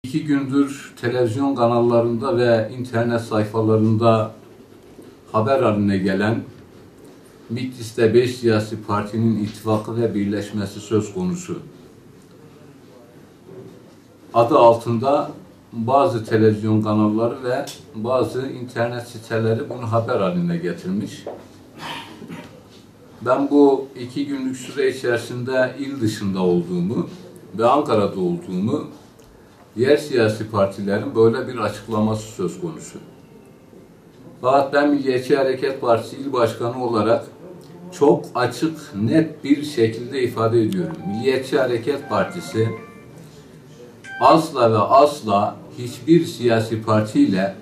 İki gündür televizyon kanallarında ve internet sayfalarında haber haline gelen Bitlis'te 5 siyasi partinin ittifakı ve birleşmesi söz konusu adı altında bazı televizyon kanalları ve bazı internet siteleri bunu haber haline getirmiş. Ben bu 2 günlük süre içerisinde il dışında olduğumu ve Ankara'da olduğumu, diğer siyasi partilerin böyle bir açıklaması söz konusu. Fakat ben Milliyetçi Hareket Partisi İl Başkanı olarak çok açık, net bir şekilde ifade ediyorum. Milliyetçi Hareket Partisi asla ve asla hiçbir siyasi partiyle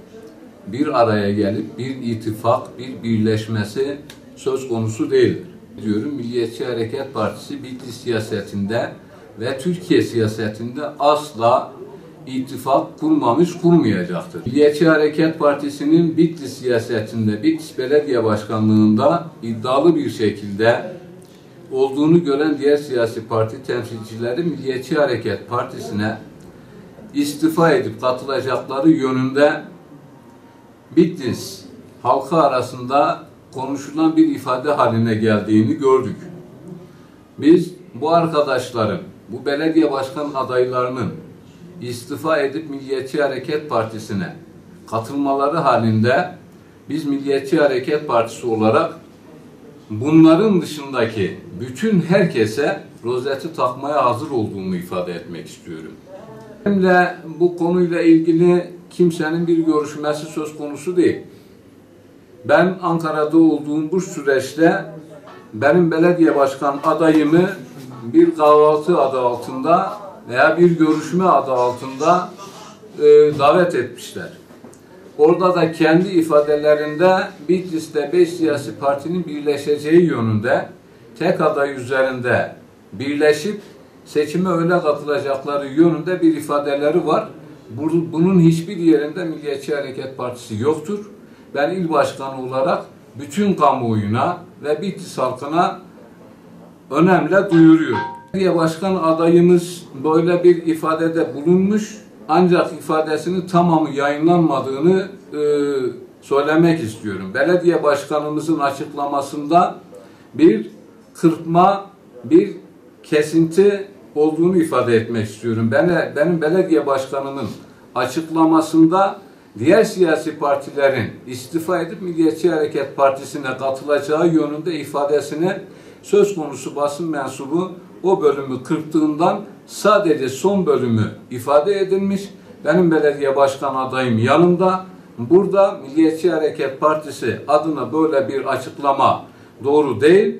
bir araya gelip bir ittifak, bir birleşmesi söz konusu değildir. Diyorum, Milliyetçi Hareket Partisi Bitlis siyasetinde ve Türkiye siyasetinde asla ittifak kurmamış, kurmayacaktır. Milliyetçi Hareket Partisi'nin Bitlis siyasetinde, Bitlis Belediye Başkanlığı'nda iddialı bir şekilde olduğunu gören diğer siyasi parti temsilcileri Milliyetçi Hareket Partisi'ne istifa edip katılacakları yönünde Bitlis halkı arasında konuşulan bir ifade haline geldiğini gördük. Biz bu arkadaşların, bu belediye başkan adaylarının istifa edip Milliyetçi Hareket Partisi'ne katılmaları halinde biz Milliyetçi Hareket Partisi olarak bunların dışındaki bütün herkese rozeti takmaya hazır olduğumu ifade etmek istiyorum. Benimle bu konuyla ilgili kimsenin bir görüşmesi söz konusu değil. Ben Ankara'da olduğum bu süreçte benim belediye başkan adayımı bir kahvaltı adı altında veya bir görüşme adı altında davet etmişler. Orada da kendi ifadelerinde Bitlis'te 5 siyasi partinin birleşeceği yönünde tek aday üzerinde birleşip seçime öyle katılacakları yönünde bir ifadeleri var. Bunun hiçbir yerinde Milliyetçi Hareket Partisi yoktur. Ben il başkanı olarak bütün kamuoyuna ve Bitlis halkına önemli duyuruyorum. Belediye başkan adayımız böyle bir ifadede bulunmuş, ancak ifadesinin tamamı yayınlanmadığını söylemek istiyorum. Belediye başkanımızın açıklamasında bir kırpma, bir kesinti olduğunu ifade etmek istiyorum. Benim belediye başkanımın açıklamasında diğer siyasi partilerin istifa edip Milliyetçi Hareket Partisi'ne katılacağı yönünde ifadesini söz konusu basın mensubu o bölümü kırptığından sadece son bölümü ifade edilmiş. Benim belediye başkan adayım yanımda. Burada Milliyetçi Hareket Partisi adına böyle bir açıklama doğru değil.